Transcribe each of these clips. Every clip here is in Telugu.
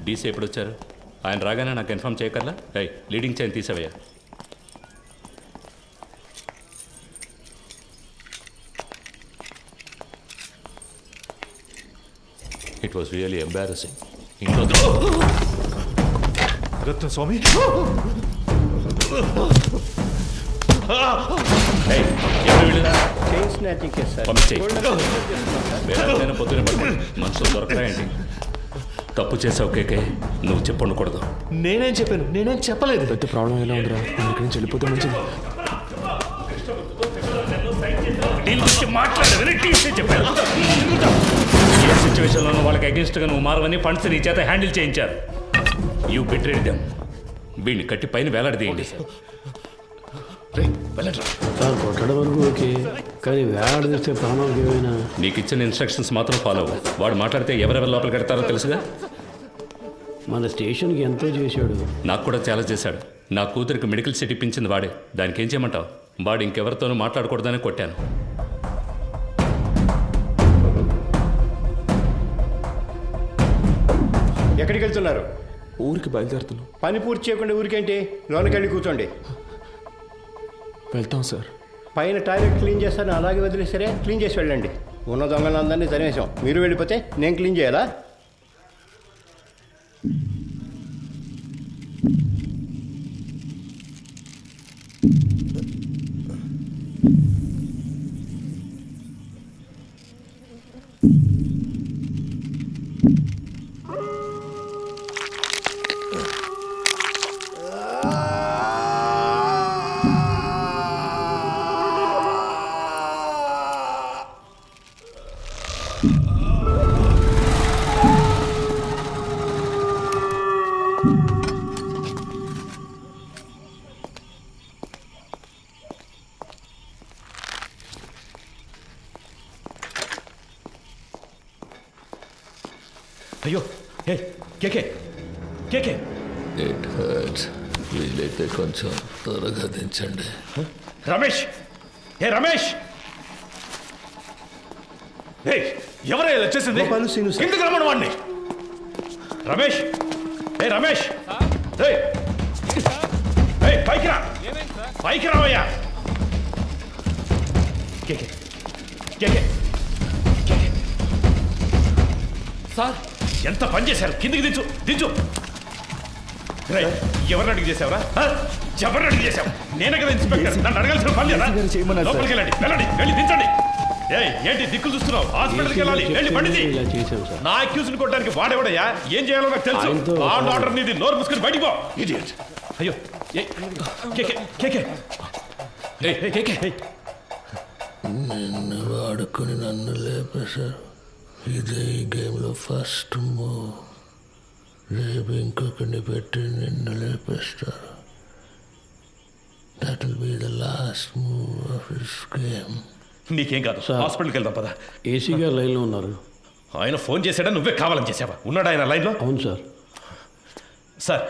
డీసీ ఎప్పుడు వచ్చారు? ఆయన రాగానే నాకు ఇన్ఫామ్ చేయకర్లా? లీడింగ్ చైన్ తీసేవయ్యా. It was really embarrassing. Ratna Swami, పొద్దునే మనుషులు దొరకరాయండి. తప్పు చేసావు కేకే, నువ్వు చెప్పండకూడదు. నేనేం చెప్పాను? నేనేం చెప్పలేదు. పెద్ద ప్రాబ్లం ఎలా ఉందిరా? ఇక్కడి నుంచి వెళ్ళిపోతే మంచిది. ఏ సిచ్యువేషన్లోనూ వాళ్ళకి అగేన్స్ట్గా నువ్వు మారవని ఫండ్స్ నీ చేత హ్యాండిల్ చేయించారు. You betrayed them. వీడిని కట్టి పైన వేలాడదీయండి. సార్ కొట్టడం వరకు ఓకే, కానీ వేలాడదీస్తే ప్రాణాలకు ఏమైనా. నీకు ఇచ్చిన ఇన్స్ట్రక్షన్స్ మాత్రం ఫాలో అవ్వు. వాడు మాట్లాడితే ఎవరెవరు లోపల కడతారో తెలుసుగా. మన స్టేషన్కి ఎంతో చేశాడు. నాకు కూడా చాలా చేశాడు. నా కూతురికి మెడికల్ సీట్ ఇప్పించింది వాడే. దానికి ఏం చేయమంటావు? వాడు ఇంకెవరితోనూ మాట్లాడకూడదని కొట్టాను. ఎక్కడికి వెళ్తున్నారు? ఊరికి బయలుదేరుతున్నాం. పని పూర్తి చేయకుండా ఊరికేంటి? లోనికి వెళ్ళి కూర్చోండి. వెళ్తాం సార్. పైన టాయిలెట్ క్లీన్ చేస్తాను, అలాగే వదిలేసరే క్లీన్ చేసి వెళ్ళండి. ఉన్న దొంగలందరినీ తరిమేశాం. మీరు వెళ్ళిపోతే నేను క్లీన్ చేయాలా? అయ్యో, కేకే కేకే, ఇట్ హర్ట్స్. వీలైతే కొంచెం త్వరగా దించండి. రమేష్, రమేష్, ఎవరైనా వచ్చేసింది? ఎందుకు రమ్మను వాడిని? రమేష్, రమేష్, పైకి రా, పైకి రావయ్యా. కేకే కేకే కేకే, సార్ ఎంత పని చేశారు? కిందికి దించు, దించు. ఎవరిని అడిగి చేసావురా? ఎవరిని అడిగి చేసావు? నేనే కదా ఇన్స్పెక్టర్, నన్ను అడగాల్సిన పని లేదా? లోపలికి వెళ్ళండి, వెళ్ళండి, వెళ్ళి దించండి. ఏంటి దిక్కులు చూస్తున్నావు? హాస్పిటల్కి వెళ్ళాలి, వెళ్ళి పండిది. నా అక్యూజ్ని కొట్టడానికి వాడేవాడయ్యా? ఏం చేయాలో నాకు తెలుసు. ఆర్డర్ నీది, నోరు మూసుకుని బయటికి పో. అయ్యో, నిన్ను వాడుకొని నన్ను లేపేశారు. ఇదే ఈ గేమ్లో ఫస్ట్ మూవ్. రేపు ఇంకొకరిని పెట్టి నిన్ను లేపేస్తారు. That will be the last move of this game. నీకేం కాదు, హాస్పిటల్కి వెళ్దాం పద. ఏసీ గారు లైన్లో ఉన్నారు. ఆయన ఫోన్ చేశాడా? నువ్వే కావాలని చేసావా? ఉన్నాడా ఆయన లైన్లో? అవును సార్. సార్,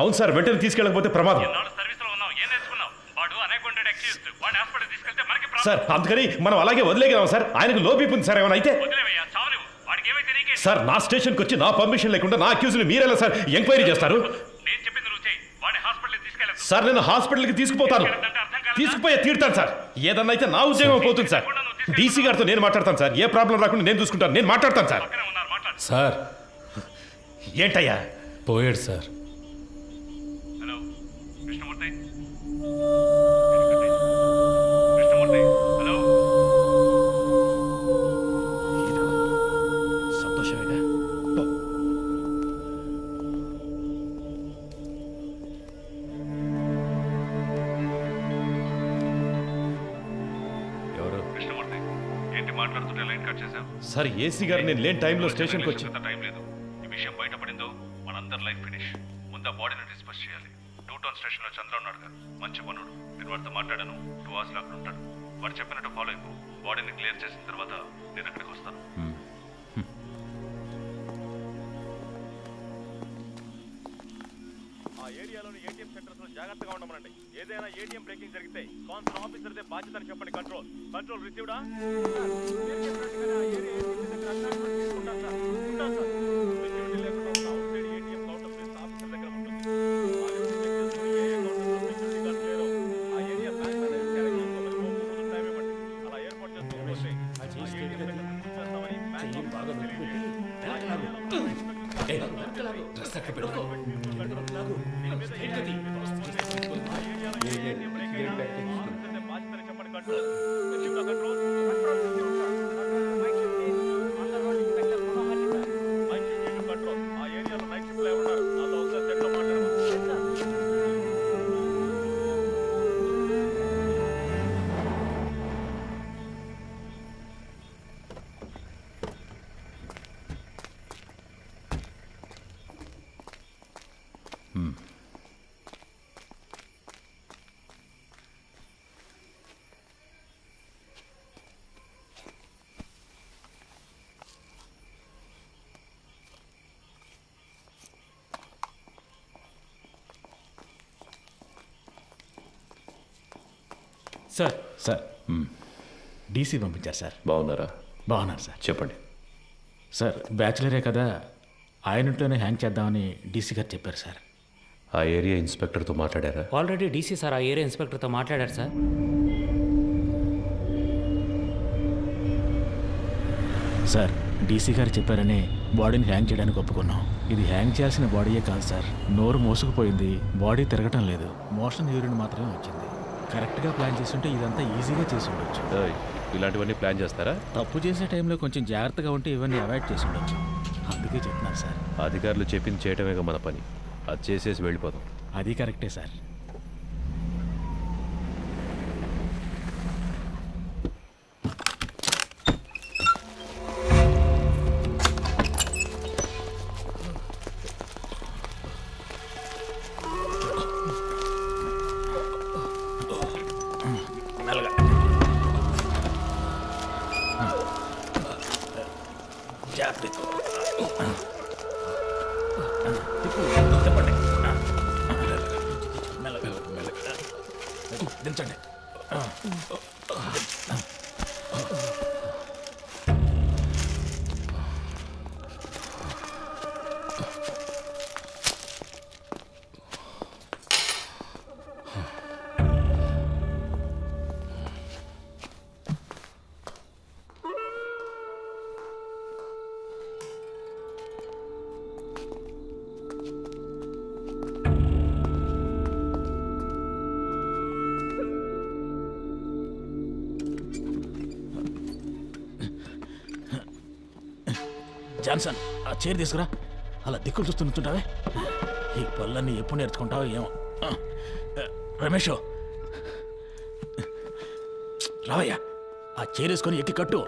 అవును సార్, వెంటనే తీసుకెళ్ళకపోతే ప్రమాదం సార్. అందుకని మనం అలాగే వదిలేగలం సార్. ఆయనకు లో బీపీ ఉంది సార్. ఏమైనా అయితే సార్, నా స్టేషన్కి వచ్చి నా పర్మిషన్ లేకుండా నా అక్యూజ్ని మీరెలా సార్ ఎంక్వైరీ చేస్తారు? సార్, నేను హాస్పిటల్కి తీసుకుపోతాను, తీసుకుపోయే తీరుతాను సార్. ఏదన్నా అయితే నా ఉద్యోగం పోతుంది సార్. డీసీ గారితో నేను మాట్లాడతాను సార్. ఏ ప్రాబ్లం రాకుండా నేను చూసుకుంటాను. నేను మాట్లాడతాను సార్. సార్, ఏంటయ్యా? పోయాడు సార్. సంతోషమేగా? ఎవరు? ఏంటి మాట్లాడుతుంటే లైన్ కట్ చేశావు? సార్, ఏసీ గారు నేను లేని టైంలో స్టేషన్కి వచ్చి. టైం లేదు. ఈ విషయం బయటపడిందో మనందరి లైఫ్ ఫినిష్. ముందు ఆ బాడీని డిస్పస్ చేయాలి. 2 టౌన్ స్టేషన్లో చంద్ర ఉన్నాడుగా, మంచి పనుడు. నేను వాడితో మాట్లాడాను. 2 hours అక్కడ ఉంటాడు. వాడు చెప్పినట్టు ఫాలో అయిపో. బాడీని క్లియర్ చేసిన తర్వాత నేను అక్కడికి వస్తాను. ఆ ఏరియాలోని ఏటీఎం సెంటర్స్ లో జాగ్రత్తగా ఉండమనండి. ఏదైనా ఏటీఎం బ్రేకింగ్ జరిగితే కాన్సర్న్ ఆఫీసర్దే బాధ్యతని చెప్పండి. కంట్రోల్ రిసీవ్డా? ఉంటాను సార్. సార్ సార్ డీసీ పంపించారు సార్. బాగున్నారా? బాగున్నారు సార్. చెప్పండి. సార్ బ్యాచులరే కదా, ఆయనతోనే హ్యాంగ్ చేద్దామని డీసీ గారు చెప్పారు సార్. ఆ ఏరియా ఇన్స్పెక్టర్తో మాట్లాడారా? ఆల్రెడీ డీసీ సార్ ఆ ఏరియా ఇన్స్పెక్టర్తో మాట్లాడారు సార్. సార్ డీసీ గారు చెప్పారని బాడీని హ్యాంగ్ చేయడానికి ఒప్పుకున్నాం. ఇది హ్యాంగ్ చేయాల్సిన బాడీయే కాదు సార్. నోరు మోసుకుపోయింది, బాడీ తిరగటం లేదు, మోషన్ యూరిన్ మాత్రమే వచ్చింది. కరెక్ట్గా ప్లాన్ చేస్తుంటే ఇదంతా ఈజీగా చేసి ఉండొచ్చు. ఇలాంటివన్నీ ప్లాన్ చేస్తారా? తప్పు చేసే టైంలో కొంచెం జాగ్రత్తగా ఉంటే ఇవన్నీ అవాయిడ్ చేసి ఉండొచ్చు. అందుకే చెప్తున్నాను సార్. అధికారులు చెప్పింది చేయటమేగా మన పని, అది చేసేసి వెళ్ళిపోదాం. అది కరెక్టే సార్. దించండి. జాన్సన్, ఆ చైర్ తీసుకురా. అలా దిక్కులు చూస్తూ నుంచుంటావే. ఈ పళ్ళన్నీ ఎప్పుడు నేర్చుకుంటావో ఏమో. రమేష్ రావయ్యా, ఆ చైర్ వేసుకొని ఎక్కి కట్టు.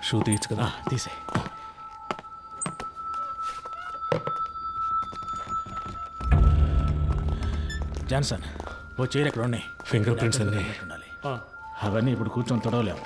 షూ తీయచ్చు కదా, తీసే. జాన్సన్, ఓ చైర్ ఎక్కడ ఉన్నాయి? ఫింగర్ ప్రింట్స్ అన్నీ అవన్నీ ఇప్పుడు కూర్చొని తొడవలేము.